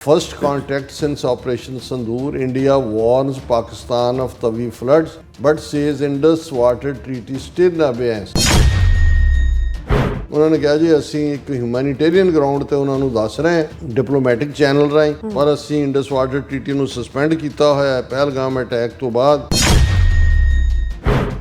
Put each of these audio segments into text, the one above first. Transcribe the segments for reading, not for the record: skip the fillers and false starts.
First contact since Operation Sindoor, India warns Pakistan of Tawi floods but says Indus Water Treaty still in abeyance. ਉਹਨਾਂ ਨੇ ਕਿਹਾ ਜੀ ਅਸੀਂ ਇੱਕ humanitarian ground ਤੇ ਉਹਨਾਂ ਨੂੰ ਦੱਸ ਰਹੇ ਹਾਂ ਡਿਪਲੋਮੈਟਿਕ ਚੈਨਲ ਰਾਹੀਂ, ਪਰ ਅਸੀਂ ਇੰਡਸ ਵਾਟਰ ਟ੍ਰੀਟੀ ਨੂੰ ਸਸਪੈਂਡ ਕੀਤਾ ਹੋਇਆ ਹੈ ਪਹਿਲਗਾਮ ਅਟੈਕ ਤੋਂ ਬਾਅਦ।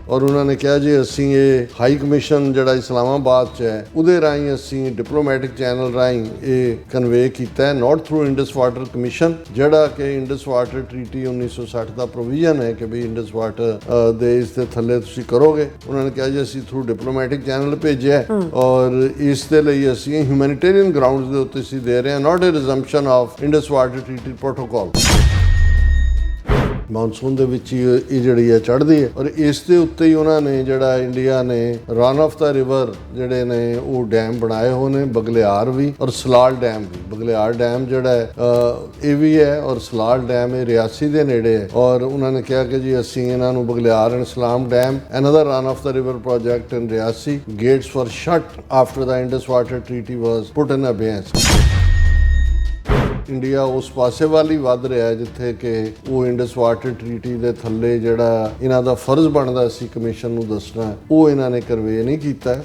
ਔਰ ਉਹਨਾਂ ਨੇ ਕਿਹਾ ਜੀ ਅਸੀਂ ਇਹ ਹਾਈ ਕਮਿਸ਼ਨ ਜਿਹੜਾ ਇਸਲਾਮਾਬਾਦ 'ਚ ਹੈ ਉਹਦੇ ਰਾਹੀਂ ਅਸੀਂ ਡਿਪਲੋਮੈਟਿਕ ਚੈਨਲ ਰਾਹੀਂ ਇਹ ਕਨਵੇ ਕੀਤਾ ਹੈ, ਨਾਟ ਥਰੂ ਇੰਡਸ ਵਾਟਰ ਕਮਿਸ਼ਨ, ਜਿਹੜਾ ਕਿ ਇੰਡਸ ਵਾਟਰ ਟ੍ਰੀਟੀ 1960 ਦਾ ਪ੍ਰੋਵੀਜ਼ਨ ਹੈ ਕਿ ਵੀ ਇੰਡਸ ਵਾਟਰ ਦੇ ਇਸ ਦੇ ਥੱਲੇ ਤੁਸੀਂ ਕਰੋਗੇ। ਉਹਨਾਂ ਨੇ ਕਿਹਾ ਜੀ ਅਸੀਂ ਥਰੂ ਡਿਪਲੋਮੈਟਿਕ ਚੈਨਲ ਭੇਜਿਆ ਔਰ ਇਸ ਦੇ ਲਈ ਅਸੀਂ ਹਿਊਮੈਨਿਟੇਰੀਅਨ ਗਰਾਊਂਡਸ ਦੇ ਉੱਤੇ ਅਸੀਂ ਦੇ ਰਹੇ ਹਾਂ, not a resumption of Indus water treaty protocol. Monsoon ਦੇ ਵਿੱਚ ਹੀ ਇਹ ਜਿਹੜੀ ਹੈ ਚੜ੍ਹਦੀ ਹੈ ਔਰ ਇਸ ਦੇ ਉੱਤੇ ਹੀ ਉਹਨਾਂ ਨੇ ਜਿਹੜਾ ਇੰਡੀਆ ਨੇ ਰਨ ਆਫ ਦਾ ਰਿਵਰ ਜਿਹੜੇ ਨੇ ਉਹ ਡੈਮ ਬਣਾਏ ਹੋਏ ਨੇ, ਬਗਲਿਆਰ ਵੀ ਔਰ ਸਲਾਲ ਡੈਮ ਵੀ। ਬਗਲਿਆਰ ਡੈਮ ਜਿਹੜਾ ਹੈ ਇਹ ਵੀ ਹੈ ਔਰ ਸਲਾਲ ਡੈਮ ਇਹ ਰਿਆਸੀ ਦੇ ਨੇੜੇ ਹੈ ਔਰ ਉਹਨਾਂ ਨੇ ਕਿਹਾ ਕਿ ਜੀ ਅਸੀਂ ਇਹਨਾਂ ਨੂੰ ਬਗਲਿਆਰ ਐਂਡ ਸਲਾਮ dam another run of the river project in Riasi gates were shut after the Indus Water Treaty was put in abeyance। India ਉਸ ਪਾਸੇ ਵੱਲ ਹੀ ਵੱਧ ਰਿਹਾ ਜਿੱਥੇ ਕਿ ਉਹ ਇੰਡਸ ਵਾਟਰ ਟ੍ਰੀਟੀ ਦੇ ਥੱਲੇ ਜਿਹੜਾ ਇਹਨਾਂ ਦਾ ਫਰਜ਼ ਬਣਦਾ ਸੀ ਕਮਿਸ਼ਨ ਨੂੰ ਦੱਸਣਾ, ਉਹ ਇਹਨਾਂ ਨੇ ਕਨਵੇ ਨਹੀਂ ਕੀਤਾ।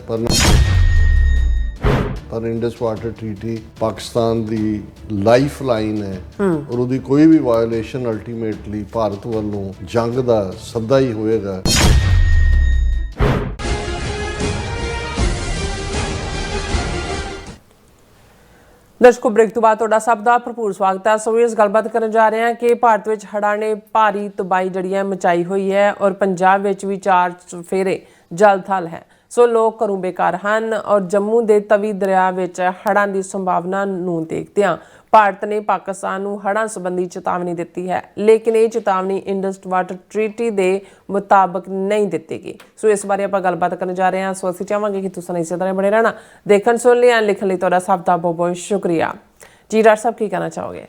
ਪਰ ਇੰਡਸ ਵਾਟਰ ਟ੍ਰੀਟੀ ਪਾਕਿਸਤਾਨ ਦੀ ਲਾਈਫ ਲਾਈਨ ਹੈ ਔਰ ਉਹਦੀ ਕੋਈ ਵੀ ਵਾਇਓਲੇਸ਼ਨ ਅਲਟੀਮੇਟਲੀ ਭਾਰਤ ਵੱਲੋਂ ਜੰਗ ਦਾ ਸੱਦਾ ਹੀ ਹੋਏਗਾ। ਦਰਸ਼ਕੋ, ਬ੍ਰੇਕ ਤੋਂ ਬਾਅਦ ਤੁਹਾਡਾ ਸਭ ਦਾ ਭਰਪੂਰ ਸਵਾਗਤ ਹੈ। ਸੋ ਇਸ ਗੱਲਬਾਤ ਕਰਨ ਜਾ ਰਹੇ ਹਾਂ ਕਿ ਭਾਰਤ ਵਿੱਚ ਹੜ੍ਹਾਂ ਨੇ ਭਾਰੀ ਤਬਾਹੀ ਜਿਹੜੀ ਹੈ ਮਚਾਈ ਹੋਈ ਹੈ ਔਰ ਪੰਜਾਬ ਵਿੱਚ ਵੀ 4 ਚੁਫੇਰੇ ਜਲ ਥਲ ਹੈ। ਸੋ ਲੋਕ ਘਰੋਂ ਬੇਕਾਰ ਹਨ ਔਰ ਜੰਮੂ ਦੇ ਤਵੀ ਦਰਿਆ ਵਿੱਚ ਹੜ੍ਹਾਂ ਦੀ ਸੰਭਾਵਨਾ ਨੂੰ ਦੇਖਦਿਆਂ ਭਾਰਤ ਨੇ ਪਾਕਿਸਤਾਨ ਨੂੰ ਹੜ੍ਹਾਂ ਸੰਬੰਧੀ ਚੇਤਾਵਨੀ ਦਿੱਤੀ ਹੈ, ਲੇਕਿਨ ਇਹ ਚੇਤਾਵਨੀ ਇੰਡਸ ਵਾਟਰ ਟ੍ਰੀਟੀ ਦੇ ਮੁਤਾਬਕ ਨਹੀਂ ਦਿੱਤੀ ਗਈ। ਸੋ ਇਸ ਬਾਰੇ ਆਪਾਂ ਗੱਲਬਾਤ ਕਰਨ ਜਾ ਰਹੇ ਹਾਂ। ਸੋ ਅਸੀਂ ਚਾਹਾਂਗੇ ਕਿ ਤੁਸੀਂ ਇਸੇ ਤਰ੍ਹਾਂ ਬਣੇ ਰਹਿਣਾ। ਦੇਖਣ ਸੁਣ ਲਿਆ, ਲਿਖਣ ਲਈ ਤੁਹਾਡਾ ਸਭ ਦਾ ਬਹੁਤ ਬਹੁਤ ਸ਼ੁਕਰੀਆ ਜੀ। ਡਾਕਟਰ ਸਾਹਿਬ ਕੀ ਕਹਿਣਾ ਚਾਹੋਗੇ?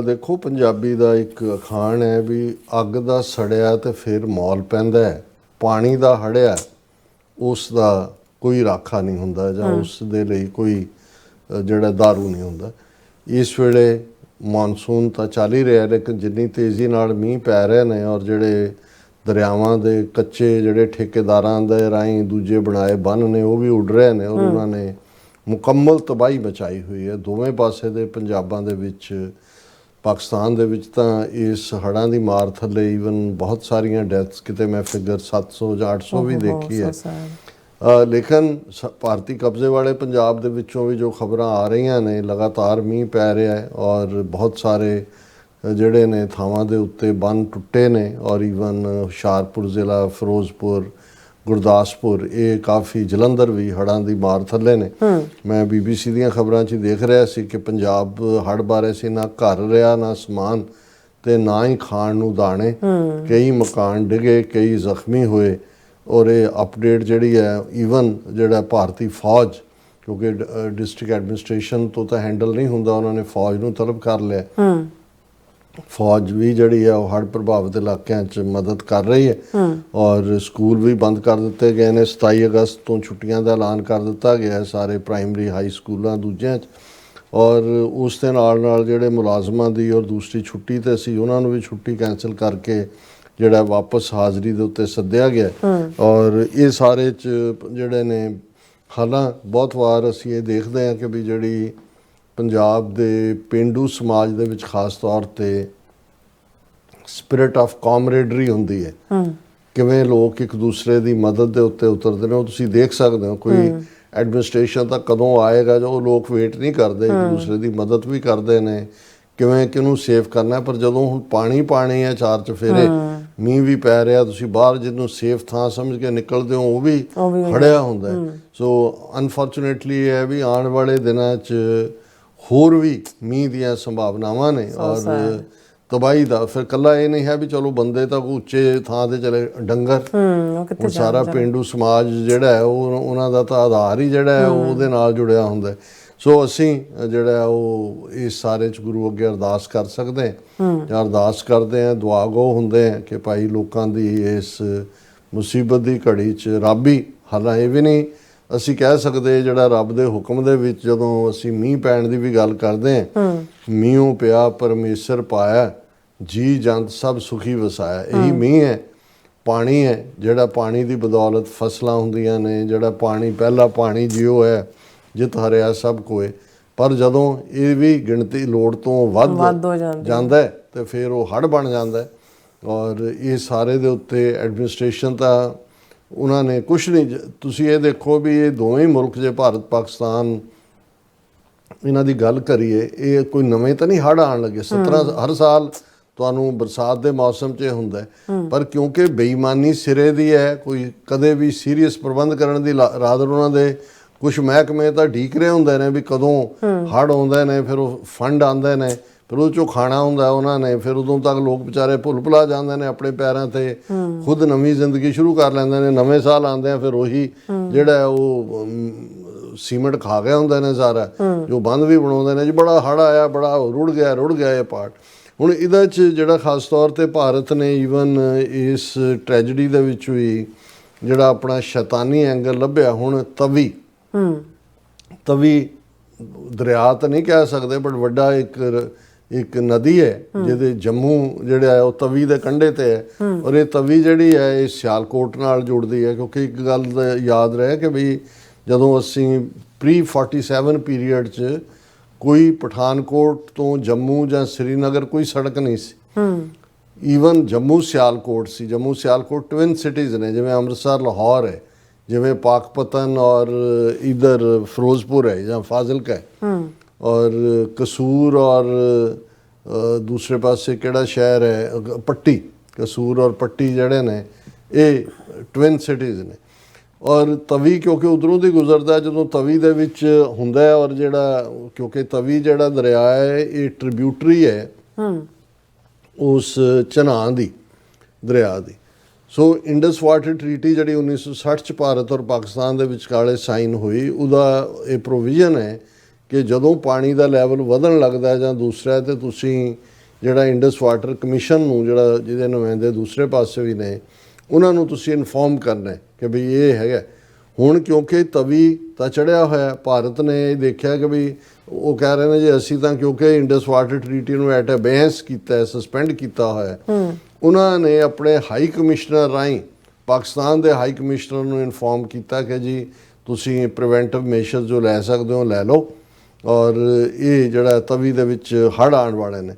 ਦੇਖੋ, ਪੰਜਾਬੀ ਦਾ ਇੱਕ ਅਖਾਣ ਹੈ ਵੀ ਅੱਗ ਦਾ ਸੜਿਆ ਤੇ ਫਿਰ ਮੌਲ ਪੈਂਦਾ ਹੈ, ਪਾਣੀ ਦਾ ਹੜਿਆ ਉਸ ਦਾ ਕੋਈ ਰਾਖਾ ਨਹੀਂ ਹੁੰਦਾ ਜਾਂ ਉਸ ਦੇ ਲਈ ਕੋਈ ਜਿਹੜਾ ਦਾਰੂ ਨਹੀਂ ਹੁੰਦਾ। ਇਸ ਵੇਲੇ ਮਾਨਸੂਨ ਤਾਂ ਚੱਲ ਹੀ ਰਿਹਾ, ਲੇਕਿਨ ਜਿੰਨੀ ਤੇਜ਼ੀ ਨਾਲ ਮੀਂਹ ਪੈ ਰਹੇ ਨੇ ਔਰ ਜਿਹੜੇ ਦਰਿਆਵਾਂ ਦੇ ਕੱਚੇ ਜਿਹੜੇ ਠੇਕੇਦਾਰਾਂ ਦੇ ਰਾਹੀਂ ਦੂਜੇ ਬਣਾਏ ਬੰਨ੍ਹ ਨੇ ਉਹ ਵੀ ਉੱਡ ਰਹੇ ਨੇ ਔਰ ਉਹਨਾਂ ਨੇ ਮੁਕੰਮਲ ਤਬਾਹੀ ਮਚਾਈ ਹੋਈ ਹੈ ਦੋਵੇਂ ਪਾਸੇ ਦੇ ਪੰਜਾਬਾਂ ਦੇ ਵਿੱਚ। ਪਾਕਿਸਤਾਨ ਦੇ ਵਿੱਚ ਤਾਂ ਇਸ ਹੜ੍ਹਾਂ ਦੀ ਮਾਰ ਥੱਲੇ ਈਵਨ ਬਹੁਤ ਸਾਰੀਆਂ ਡੈਥਸ, ਕਿਤੇ ਮੈਂ ਫਿਗਰ 700 ਜਾਂ 800 ਵੀ ਦੇਖੀ ਹੈ। ਲੇਕਿਨ ਭਾਰਤੀ ਕਬਜ਼ੇ ਵਾਲੇ ਪੰਜਾਬ ਦੇ ਵਿੱਚੋਂ ਵੀ ਜੋ ਖਬਰਾਂ ਆ ਰਹੀਆਂ ਨੇ, ਲਗਾਤਾਰ ਮੀਂਹ ਪੈ ਰਿਹਾ ਹੈ ਔਰ ਬਹੁਤ ਸਾਰੇ ਜਿਹੜੇ ਨੇ ਥਾਵਾਂ ਦੇ ਉੱਤੇ ਬੰਨ੍ਹ ਟੁੱਟੇ ਨੇ ਔਰ ਈਵਨ ਹੁਸ਼ਿਆਰਪੁਰ ਜ਼ਿਲ੍ਹਾ, ਫਿਰੋਜ਼ਪੁਰ, ਗੁਰਦਾਸਪੁਰ, ਇਹ ਕਾਫੀ ਜਲੰਧਰ ਵੀ ਹੜ੍ਹਾਂ ਦੀ ਮਾਰ ਥੱਲੇ ਨੇ। ਮੈਂ BBC ਦੀਆਂ ਖਬਰਾਂ 'ਚ ਦੇਖ ਰਿਹਾ ਸੀ ਕਿ ਪੰਜਾਬ ਹੜ੍ਹ ਬਾਰੇ ਸੀ ਨਾ ਘਰ ਰਿਹਾ, ਨਾ ਸਮਾਨ ਤੇ ਨਾ ਹੀ ਖਾਣ ਨੂੰ ਦਾਣੇ। ਕਈ ਮਕਾਨ ਡਿੱਗੇ, ਕਈ ਜ਼ਖਮੀ ਹੋਏ ਔਰ ਇਹ ਅਪਡੇਟ ਜਿਹੜੀ ਹੈ ਈਵਨ ਜਿਹੜਾ ਭਾਰਤੀ ਫੌਜ, ਕਿਉਂਕਿ ਡਿਸਟ੍ਰਿਕਟ ਐਡਮਿਨਿਸਟ੍ਰੇਸ਼ਨ ਤੋਂ ਤਾਂ ਹੈਂਡਲ ਨਹੀਂ ਹੁੰਦਾ, ਉਹਨਾਂ ਨੇ ਫੌਜ ਨੂੰ ਤਲਬ ਕਰ ਲਿਆ। ਫੌਜ ਵੀ ਜਿਹੜੀ ਹੈ ਉਹ ਹੜ੍ਹ ਪ੍ਰਭਾਵਿਤ ਇਲਾਕਿਆਂ 'ਚ ਮਦਦ ਕਰ ਰਹੀ ਹੈ ਔਰ ਸਕੂਲ ਵੀ ਬੰਦ ਕਰ ਦਿੱਤੇ ਗਏ ਨੇ। 27 ਅਗਸਤ ਤੋਂ ਛੁੱਟੀਆਂ ਦਾ ਐਲਾਨ ਕਰ ਦਿੱਤਾ ਗਿਆ ਹੈ ਸਾਰੇ ਪ੍ਰਾਇਮਰੀ ਹਾਈ ਸਕੂਲਾਂ ਦੂਜਿਆਂ 'ਚ ਔਰ ਉਸ ਦੇ ਨਾਲ ਜਿਹੜੇ ਮੁਲਾਜ਼ਮਾਂ ਦੀ ਔਰ ਦੂਸਰੀ ਛੁੱਟੀ 'ਤੇ ਸੀ ਉਹਨਾਂ ਨੂੰ ਵੀ ਛੁੱਟੀ ਕੈਂਸਲ ਕਰਕੇ ਜਿਹੜਾ ਵਾਪਸ ਹਾਜ਼ਰੀ ਦੇ ਉੱਤੇ ਸੱਦਿਆ ਗਿਆ ਔਰ ਇਹ ਸਾਰੇ 'ਚ ਜਿਹੜੇ ਨੇ ਹਾਲਾਂ ਬਹੁਤ ਵਾਰ ਅਸੀਂ ਇਹ ਦੇਖਦੇ ਹਾਂ ਕਿ ਵੀ ਜਿਹੜੀ ਪੰਜਾਬ ਦੇ ਪੇਂਡੂ ਸਮਾਜ ਦੇ ਵਿੱਚ ਖਾਸ ਤੌਰ 'ਤੇ ਸਪਿਰਿਟ ਆਫ ਕਾਮਰੇਡਰੀ ਹੁੰਦੀ ਹੈ, ਕਿਵੇਂ ਲੋਕ ਇੱਕ ਦੂਸਰੇ ਦੀ ਮਦਦ ਦੇ ਉੱਤੇ ਉਤਰਦੇ ਨੇ। ਉਹ ਤੁਸੀਂ ਦੇਖ ਸਕਦੇ ਹੋ ਕੋਈ ਐਡਮਿਨਿਸਟ੍ਰੇਸ਼ਨ ਤਾਂ ਕਦੋਂ ਆਏਗਾ ਜੋ ਲੋਕ ਵੇਟ ਨਹੀਂ ਕਰਦੇ, ਇੱਕ ਦੂਸਰੇ ਦੀ ਮਦਦ ਵੀ ਕਰਦੇ ਨੇ ਕਿਵੇਂ ਕਿਹਨੂੰ ਸੇਵ ਕਰਨਾ। ਪਰ ਜਦੋਂ ਹੁਣ ਪਾਣੀ ਹੈ 4 ਚੁਫੇਰੇ, ਮੀਂਹ ਵੀ ਪੈ ਰਿਹਾ, ਤੁਸੀਂ ਬਾਹਰ ਜਿਹਨੂੰ ਸੇਫ ਥਾਂ ਸਮਝ ਕੇ ਨਿਕਲਦੇ ਹੋ ਉਹ ਵੀ ਹੜਿਆ ਹੁੰਦਾ ਹੈ। ਸੋ ਅਨਫੋਰਚੂਨੇਟਲੀ ਇਹ ਵੀ ਆਉਣ ਵਾਲੇ ਦਿਨਾਂ 'ਚ ਹੋਰ ਵੀ ਮੀਂਹ ਦੀਆਂ ਸੰਭਾਵਨਾਵਾਂ ਨੇ ਔਰ ਤਬਾਹੀ ਦਾ। ਫਿਰ ਇਕੱਲਾ ਇਹ ਨਹੀਂ ਹੈ ਵੀ ਚਲੋ ਬੰਦੇ ਤਾਂ ਉੱਚੇ ਥਾਂ ਤੇ ਚਲੇ, ਡੰਗਰ ਉਹ ਸਾਰਾ ਪੇਂਡੂ ਸਮਾਜ ਜਿਹੜਾ ਹੈ ਉਹਨਾਂ ਦਾ ਤਾਂ ਆਧਾਰ ਹੀ ਜਿਹੜਾ ਹੈ ਉਹਦੇ ਨਾਲ ਜੁੜਿਆ ਹੁੰਦਾ। ਸੋ ਅਸੀਂ ਜਿਹੜਾ ਉਹ ਇਸ ਸਾਰੇ 'ਚ ਗੁਰੂ ਅੱਗੇ ਅਰਦਾਸ ਕਰ ਸਕਦੇ ਹਾਂ ਜਾਂ ਅਰਦਾਸ ਕਰਦੇ ਹਾਂ, ਦੁਆ ਗੋ ਹੁੰਦੇ ਹਾਂ ਕਿ ਭਾਈ ਲੋਕਾਂ ਦੀ ਇਸ ਮੁਸੀਬਤ ਦੀ ਘੜੀ 'ਚ ਰੱਬ ਹੀ, ਹਾਲਾਂ ਇਹ ਵੀ ਨਹੀਂ ਅਸੀਂ ਕਹਿ ਸਕਦੇ ਜਿਹੜਾ ਰੱਬ ਦੇ ਹੁਕਮ ਦੇ ਵਿੱਚ ਜਦੋਂ ਅਸੀਂ ਮੀਂਹ ਪੈਣ ਦੀ ਵੀ ਗੱਲ ਕਰਦੇ ਹਾਂ, ਮੀਂਹੋਂ ਪਿਆ ਪਰਮੇਸ਼ਰ ਪਾਇਆ, ਜੀ ਜੰਤ ਸਭ ਸੁਖੀ ਵਸਾਇਆ। ਇਹੀ ਮੀਂਹ ਹੈ, ਪਾਣੀ ਹੈ, ਜਿਹੜਾ ਪਾਣੀ ਦੀ ਬਦੌਲਤ ਫਸਲਾਂ ਹੁੰਦੀਆਂ ਨੇ, ਜਿਹੜਾ ਪਾਣੀ ਪਹਿਲਾ ਪਾਣੀ ਜਿਉ ਹੈ ਜਿਤ ਹਰਿਆ ਸਭ ਕੋਏ। ਪਰ ਜਦੋਂ ਇਹ ਵੀ ਗਿਣਤੀ ਲੋੜ ਤੋਂ ਵੱਧ ਹੋ ਜਾਂਦਾ ਹੈ ਤੇ ਫਿਰ ਉਹ ਹੜ੍ਹ ਬਣ ਜਾਂਦਾ ਹੈ। ਔਰ ਇਹ ਸਾਰੇ ਦੇ ਉੱਤੇ ਐਡਮਿਨਿਸਟ੍ਰੇਸ਼ਨ ਤਾਂ ਉਹਨਾਂ ਨੇ ਕੁਛ ਨਹੀਂ। ਤੁਸੀਂ ਇਹ ਦੇਖੋ ਵੀ ਇਹ ਦੋਵੇਂ ਮੁਲਕ ਜੇ ਭਾਰਤ ਪਾਕਿਸਤਾਨ ਇਹਨਾਂ ਦੀ ਗੱਲ ਕਰੀਏ, ਇਹ ਕੋਈ ਨਵੇਂ ਤਾਂ ਨਹੀਂ ਹੜ੍ਹ ਆਉਣ ਲੱਗੇ। 17 ਹਰ ਸਾਲ ਤੁਹਾਨੂੰ ਬਰਸਾਤ ਦੇ ਮੌਸਮ 'ਚ ਇਹ ਹੁੰਦਾ, ਪਰ ਕਿਉਂਕਿ ਬੇਈਮਾਨੀ ਸਿਰੇ ਦੀ ਹੈ, ਕੋਈ ਕਦੇ ਵੀ ਸੀਰੀਅਸ ਪ੍ਰਬੰਧ ਕਰਨ ਦੀ ਰਾਦਰ ਉਹਨਾਂ ਦੇ ਕੁਛ ਮਹਿਕਮੇ ਤਾਂ ਢੀਕ ਰਹੇ ਹੁੰਦੇ ਨੇ ਵੀ ਕਦੋਂ ਹੜ੍ਹ ਆਉਂਦੇ ਨੇ, ਫਿਰ ਉਹ ਫੰਡ ਆਉਂਦੇ ਨੇ, ਫਿਰ ਉਹ 'ਚੋਂ ਖਾਣਾ ਹੁੰਦਾ ਉਹਨਾਂ ਨੇ, ਫਿਰ ਉਦੋਂ ਤੱਕ ਲੋਕ ਵਿਚਾਰੇ ਭੁੱਲ ਭੁਲਾ ਜਾਂਦੇ ਨੇ ਆਪਣੇ ਪੈਰਾਂ ਤੇ, ਖੁਦ ਨਵੀਂ ਜ਼ਿੰਦਗੀ ਸ਼ੁਰੂ ਕਰ ਲੈਂਦੇ ਨੇ। ਨਵੇਂ ਸਾਲ ਆਉਂਦੇ ਆ ਫਿਰ ਉਹੀ ਜਿਹੜਾ ਉਹ ਸੀਮੈਂਟ ਖਾ ਗਿਆ ਹੁੰਦਾ ਨੇ ਸਾਰਾ, ਜੋ ਬੰਦ ਵੀ ਬਣਾਉਂਦੇ ਨੇ ਜੀ ਬੜਾ ਹੜ੍ਹ ਆਇਆ, ਬੜਾ ਰੁੜ ਗਿਆ ਇਹ ਪਾਰਟ। ਹੁਣ ਇਹਦੇ 'ਚ ਜਿਹੜਾ ਖਾਸ ਤੌਰ 'ਤੇ ਭਾਰਤ ਨੇ ਈਵਨ ਇਸ ਟ੍ਰੈਜਡੀ ਦੇ ਵਿੱਚ ਵੀ ਜਿਹੜਾ ਆਪਣਾ ਸ਼ੈਤਾਨੀ ਐਂਗਲ ਲੱਭਿਆ। ਹੁਣ ਤਵੀ ਦਰਿਆ ਤਾਂ ਨਹੀਂ ਕਹਿ ਸਕਦੇ, ਬਟ ਵੱਡਾ ਇੱਕ ਨਦੀ ਹੈ ਜਿਹਦੇ ਜੰਮੂ ਜਿਹੜਾ ਹੈ ਉਹ ਤਵੀ ਦੇ ਕੰਢੇ ਤੇ ਹੈ। ਔਰ ਇਹ ਤਵੀ ਜਿਹੜੀ ਹੈ ਇਹ ਸਿਆਲਕੋਟ ਨਾਲ ਜੁੜਦੀ ਹੈ, ਕਿਉਂਕਿ ਇੱਕ ਗੱਲ ਯਾਦ ਰਹੇ ਕਿ ਵੀ ਜਦੋਂ ਅਸੀਂ pre-47 ਪੀਰੀਅਡ 'ਚ ਕੋਈ ਪਠਾਨਕੋਟ ਤੋਂ ਜੰਮੂ ਜਾਂ ਸ੍ਰੀਨਗਰ ਕੋਈ ਸੜਕ ਨਹੀਂ ਸੀ। ਈਵਨ ਜੰਮੂ ਸਿਆਲਕੋਟ ਸੀ। ਜੰਮੂ ਸਿਆਲਕੋਟ ਟਵਿਨ ਸਿਟੀਜ਼ ਨੇ, ਜਿਵੇਂ ਅੰਮ੍ਰਿਤਸਰ ਲਾਹੌਰ ਹੈ, ਜਿਵੇਂ ਪਾਕਪਤਨ ਔਰ ਇਧਰ ਫਿਰੋਜ਼ਪੁਰ ਹੈ ਜਾਂ ਫਾਜ਼ਿਲਕਾ ਹੈ, ਔਰ ਕਸੂਰ ਔਰ ਦੂਸਰੇ ਪਾਸੇ ਕਿਹੜਾ ਸ਼ਹਿਰ ਹੈ ਪੱਟੀ, ਕਸੂਰ ਔਰ ਪੱਟੀ ਜਿਹੜੇ ਨੇ ਇਹ ਟਵਿਨ ਸਿਟੀਜ਼ ਨੇ। ਔਰ ਤਵੀ ਕਿਉਂਕਿ ਉਧਰੋਂ ਦੀ ਗੁਜ਼ਰਦਾ, ਜਦੋਂ ਤਵੀ ਦੇ ਵਿੱਚ ਹੁੰਦਾ ਹੈ, ਔਰ ਜਿਹੜਾ ਕਿਉਂਕਿ ਤਵੀ ਜਿਹੜਾ ਦਰਿਆ ਹੈ ਇਹ ਟ੍ਰਿਬਿਊਟਰੀ ਹੈ ਉਸ ਚਨਾਹ ਦੀ ਦਰਿਆ ਦੀ। ਸੋ ਇੰਡਸ ਵਾਟਰ ਟਰੀਟੀ ਜਿਹੜੀ 1960 'ਚ ਭਾਰਤ ਔਰ ਪਾਕਿਸਤਾਨ ਦੇ ਵਿਚਕਾਲੇ ਸਾਈਨ ਹੋਈ, ਉਹਦਾ ਇਹ ਪ੍ਰੋਵੀਜ਼ਨ ਹੈ ਕਿ ਜਦੋਂ ਪਾਣੀ ਦਾ ਲੈਵਲ ਵਧਣ ਲੱਗਦਾ ਜਾਂ ਦੂਸਰਾ, ਤੇ ਤੁਸੀਂ ਜਿਹੜਾ ਇੰਡਸ ਵਾਟਰ ਕਮਿਸ਼ਨ ਨੂੰ ਜਿਹੜਾ ਜਿਹਦੇ ਨੁਮਾਇੰਦੇ ਦੂਸਰੇ ਪਾਸੇ ਵੀ ਨੇ ਉਹਨਾਂ ਨੂੰ ਤੁਸੀਂ ਇਨਫੋਰਮ ਕਰਨਾ ਕਿ ਵੀ ਇਹ ਹੈਗਾ। ਹੁਣ ਕਿਉਂਕਿ ਤਵੀ ਤਾਂ ਚੜ੍ਹਿਆ ਹੋਇਆ, ਭਾਰਤ ਨੇ ਇਹ ਦੇਖਿਆ ਕਿ ਵੀ ਉਹ ਕਹਿ ਰਹੇ ਨੇ ਜੀ ਅਸੀਂ ਤਾਂ ਕਿਉਂਕਿ ਇੰਡਸ ਵਾਟਰ ਟਰੀਟੀ ਨੂੰ ਐਟ ਅਬੇਂਸ ਕੀਤਾ, ਸਸਪੈਂਡ ਕੀਤਾ ਹੋਇਆ। ਉਹਨਾਂ ਨੇ ਆਪਣੇ ਹਾਈ ਕਮਿਸ਼ਨਰ ਰਾਹੀਂ ਪਾਕਿਸਤਾਨ ਦੇ ਹਾਈ ਕਮਿਸ਼ਨਰ ਨੂੰ ਇਨਫੋਰਮ ਕੀਤਾ ਕਿ ਜੀ ਤੁਸੀਂ ਪ੍ਰੀਵੈਂਟਿਵ ਮੇਸ਼ਰਸ ਜੋ ਲੈ ਸਕਦੇ ਹੋ ਲੈ ਲਓ, ਔਰ ਇਹ ਜਿਹੜਾ ਤਵੀ ਦੇ ਵਿੱਚ ਹੜ੍ਹ ਆਉਣ ਵਾਲੇ ਨੇ।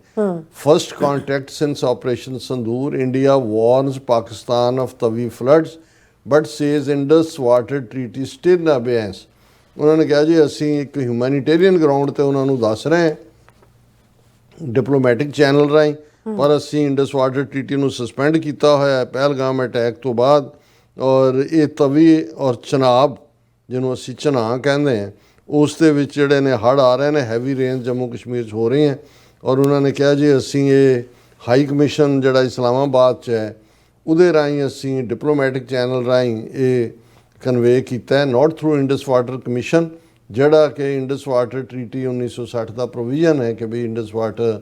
First contact since operation Sindoor, India warns Pakistan of Tawi floods but says Indus water treaty still abeyance. ਉਹਨਾਂ ਨੇ ਕਿਹਾ ਜੀ ਅਸੀਂ ਇੱਕ ਹਿਊਮੈਨੀਟੇਰੀਅਨ ਗਰਾਊਂਡ ਤੇ ਉਹਨਾਂ ਨੂੰ ਦੱਸ ਰਹੇ ਹਾਂ ਡਿਪਲੋਮੈਟਿਕ ਚੈਨਲ ਰਾਹੀਂ, ਪਰ ਅਸੀਂ ਇੰਡਸ ਵਾਟਰ ਟਰੀਟੀ ਨੂੰ ਸਸਪੈਂਡ ਕੀਤਾ ਹੋਇਆ ਪਹਿਲਗਾਮ ਅਟੈਕ ਤੋਂ ਬਾਅਦ। ਔਰ ਇਹ ਤਵੀ ਔਰ ਚਨਾਬ ਜਿਹਨੂੰ ਅਸੀਂ ਚਨਾਹ ਕਹਿੰਦੇ ਹਾਂ ਉਸ ਦੇ ਵਿੱਚ ਜਿਹੜੇ ਨੇ ਹੜ੍ਹ ਆ ਰਹੇ ਨੇ, ਹੈਵੀ ਰੇਨ ਜੰਮੂ ਕਸ਼ਮੀਰ 'ਚ ਹੋ ਰਹੀ ਹੈ। ਔਰ ਉਹਨਾਂ ਨੇ ਕਿਹਾ ਜੀ ਅਸੀਂ ਇਹ ਹਾਈ ਕਮਿਸ਼ਨ ਜਿਹੜਾ ਇਸਲਾਮਾਬਾਦ 'ਚ ਹੈ ਉਹਦੇ ਰਾਹੀਂ ਅਸੀਂ ਡਿਪਲੋਮੈਟਿਕ ਚੈਨਲ ਰਾਹੀਂ ਇਹ ਕਨਵੇ ਕੀਤਾ ਹੈ, ਨਾਟ ਥਰੂ ਇੰਡਸ ਵਾਟਰ ਕਮਿਸ਼ਨ, ਜਿਹੜਾ ਕਿ ਇੰਡਸ ਵਾਟਰ ਟਰੀਟੀ 1960 ਦਾ ਪ੍ਰੋਵੀਜ਼ਨ ਹੈ ਕਿ ਵੀ ਇੰਡਸ ਵਾਟਰ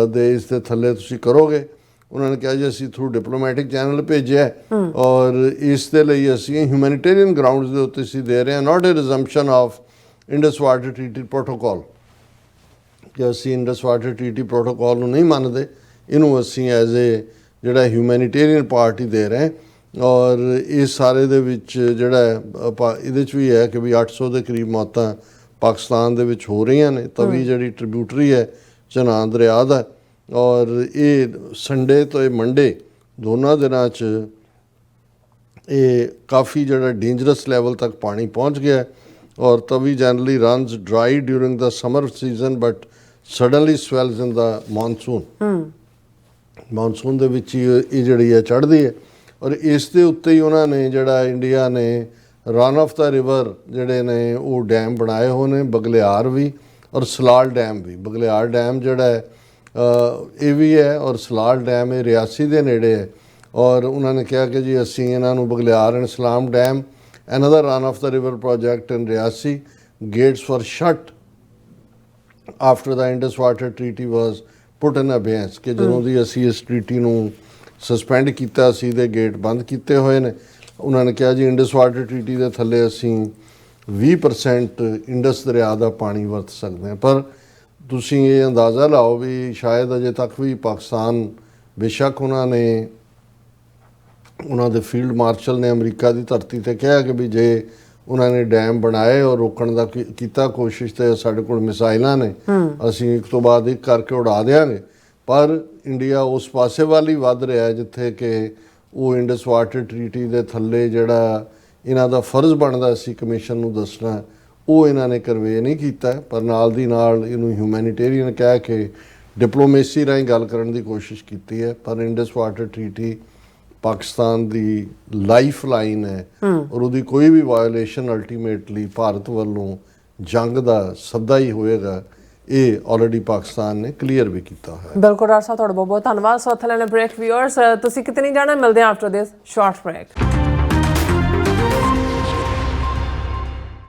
ਦੇ ਇਸ ਦੇ ਥੱਲੇ ਤੁਸੀਂ ਕਰੋਗੇ। ਉਹਨਾਂ ਨੇ ਕਿਹਾ ਜੀ ਅਸੀਂ ਥਰੂ ਡਿਪਲੋਮੈਟਿਕ ਚੈਨਲ ਭੇਜਿਆ, ਔਰ ਇਸ ਦੇ ਲਈ ਅਸੀਂ ਹਿਊਮੈਨੀਟੇਰੀਅਨ ਗਰਾਊਂਡਸ ਦੇ ਉੱਤੇ ਅਸੀਂ ਦੇ ਰਹੇ ਹਾਂ, not a resumption of Indus water ਟਰੀਟੀ protocol, ਕਿ ਅਸੀਂ ਇੰਡਸ ਵਾਟਰ ਟਰੀਟੀ ਪ੍ਰੋਟੋਕੋਲ ਨੂੰ ਨਹੀਂ ਮੰਨਦੇ, ਇਹਨੂੰ ਅਸੀਂ ਐਜ਼ ਏ ਜਿਹੜਾ ਹਿਊਮੈਨੀਟੇਰੀਅਨ ਪਾਰਟੀ ਦੇ ਰਹੇ। ਔਰ ਇਸ ਸਾਰੇ ਦੇ ਵਿੱਚ ਜਿਹੜਾ ਇਹਦੇ 'ਚ ਵੀ ਹੈ ਕਿ ਵੀ 800 ਦੇ ਕਰੀਬ ਮੌਤਾਂ ਪਾਕਿਸਤਾਨ ਦੇ ਵਿੱਚ ਹੋ ਰਹੀਆਂ ਨੇ। ਤਵੀ ਜਿਹੜੀ ਟ੍ਰਿਬਿਊਟਰੀ ਹੈ ਚਨਾਹ ਦਰਿਆ ਦਾ, ਔਰ ਇਹ ਸੰਡੇ ਤੋਂ ਇਹ ਮੰਡੇ ਦੋਨਾਂ ਦਿਨਾਂ 'ਚ ਇਹ ਕਾਫੀ ਜਿਹੜਾ ਡੇਂਜਰਸ ਲੈਵਲ ਤੱਕ ਪਾਣੀ ਪਹੁੰਚ ਗਿਆ। ਔਰ Tawi generally runs dry during the summer season but suddenly swells in the monsoon ਦੇ ਵਿੱਚ ਹੀ ਇਹ ਜਿਹੜੀ ਹੈ ਚੜ੍ਹਦੀ ਹੈ। ਔਰ ਇਸ ਦੇ ਉੱਤੇ ਹੀ ਉਹਨਾਂ ਨੇ ਜਿਹੜਾ ਇੰਡੀਆ ਨੇ ਰਨ ਆਫ ਦਾ ਰਿਵਰ ਜਿਹੜੇ ਨੇ ਉਹ ਡੈਮ ਬਣਾਏ ਹੋਏ ਨੇ, ਬਗਲਿਆਰ ਵੀ ਔਰ ਸਲਾਲ ਡੈਮ ਵੀ। ਬਗਲਿਆਰ ਡੈਮ ਜਿਹੜਾ ਹੈ ਇਹ ਵੀ ਹੈ, ਔਰ ਸਲਾਲ ਡੈਮ ਇਹ ਰਿਆਸੀ ਦੇ ਨੇੜੇ ਹੈ। ਔਰ ਉਹਨਾਂ ਨੇ ਕਿਹਾ ਕਿ ਜੀ ਅਸੀਂ ਇਹਨਾਂ ਨੂੰ ਬਗਲਿਆਰ ਐਂਡ ਸਲਾਮ dam, another run of the river project in Riyasi, gates were shut after the Indus Water Treaty was put in abeyance, ਕਿ ਜਦੋਂ ਦੀ ਅਸੀਂ ਇਸ ਟਰੀਟੀ ਨੂੰ ਸਸਪੈਂਡ ਕੀਤਾ ਸੀ ਦੇ ਗੇਟ ਬੰਦ ਕੀਤੇ ਹੋਏ ਨੇ। ਉਹਨਾਂ ਨੇ ਕਿਹਾ ਜੀ ਇੰਡਸ ਵਾਟਰ ਟਰੀਟੀ ਦੇ ਥੱਲੇ ਅਸੀਂ 20% ਇੰਡਸ ਦਰਿਆ ਦਾ ਪਾਣੀ ਵਰਤ ਸਕਦੇ ਹਾਂ। ਪਰ ਤੁਸੀਂ ਇਹ ਅੰਦਾਜ਼ਾ ਲਾਓ ਵੀ ਸ਼ਾਇਦ ਅਜੇ ਤੱਕ ਵੀ ਪਾਕਿਸਤਾਨ, ਬੇਸ਼ੱਕ ਉਹਨਾਂ ਦੇ ਫੀਲਡ ਮਾਰਸ਼ਲ ਨੇ ਅਮਰੀਕਾ ਦੀ ਧਰਤੀ ਤੇ ਕਿਹਾ ਕਿ ਵੀ ਜੇ ਉਹਨਾਂ ਨੇ ਡੈਮ ਬਣਾਏ ਔਰ ਰੋਕਣ ਦਾ ਕੀਤਾ ਕੋਸ਼ਿਸ਼, ਤੇ ਸਾਡੇ ਕੋਲ ਮਿਸਾਈਲਾਂ ਨੇ, ਅਸੀਂ ਇੱਕ ਤੋਂ ਬਾਅਦ ਇੱਕ ਕਰਕੇ ਉਡਾ ਦਿਆਂਗੇ। ਪਰ ਇੰਡੀਆ ਉਸ ਪਾਸੇ ਵੱਲ ਹੀ ਵੱਧ ਰਿਹਾ ਜਿੱਥੇ ਕਿ ਉਹ ਇੰਡਸ ਵਾਟਰ ਟਰੀਟੀ ਦੇ ਥੱਲੇ ਜਿਹੜਾ ਇਹਨਾਂ ਦਾ ਫਰਜ਼ ਬਣਦਾ ਸੀ ਕਮਿਸ਼ਨ ਨੂੰ ਦੱਸਣਾ, ਉਹ ਇਹਨਾਂ ਨੇ ਕਰਵੇ ਨਹੀਂ ਕੀਤਾ। ਪਰ ਨਾਲ ਦੀ ਨਾਲ ਇਹਨੂੰ ਹਿਊਮੈਨਿਟੇਰੀਅਨ ਕਹਿ ਕੇ ਡਿਪਲੋਮੇਸੀ ਰਾਹੀਂ ਗੱਲ ਕਰਨ ਦੀ ਕੋਸ਼ਿਸ਼ ਕੀਤੀ ਹੈ। ਪਰ ਇੰਡਸ ਵਾਟਰ ਟਰੀਟੀ ਪਾਕਿਸਤਾਨ ਦੀ ਲਾਈਫ ਲਾਈਨ ਹੈ ਔਰ ਉਹਦੀ ਕੋਈ ਵੀ ਵਾਇਓਲੇਸ਼ਨ ਅਲਟੀਮੇਟਲੀ ਭਾਰਤ ਵੱਲੋਂ ਜੰਗ ਦਾ ਸੱਦਾ ਹੀ ਹੋਏਗਾ। ਇਹ ਆਲਰੇਡੀ ਪਾਕਿਸਤਾਨ ਨੇ ਕਲੀਅਰ ਵੀ ਕੀਤਾ ਹੈ। ਬਿਲਕੁਲ ਡਾਕਟਰ ਸਾਹਿਬ, ਤੁਹਾਡਾ ਬਹੁਤ ਬਹੁਤ ਧੰਨਵਾਦ। ਸੋ ਇੱਥੇ ਲੈਣਾ ਬ੍ਰੇਕ। ਵਿਊਅਰਸ, ਤੁਸੀਂ ਕਿਤੇ ਨਹੀਂ ਜਾਣਾ, ਮਿਲਦੇ ਹਾਂ ਆਫਟਰ ਦਿਸ ਸ਼ਾਰਟ ਬ੍ਰੇਕ।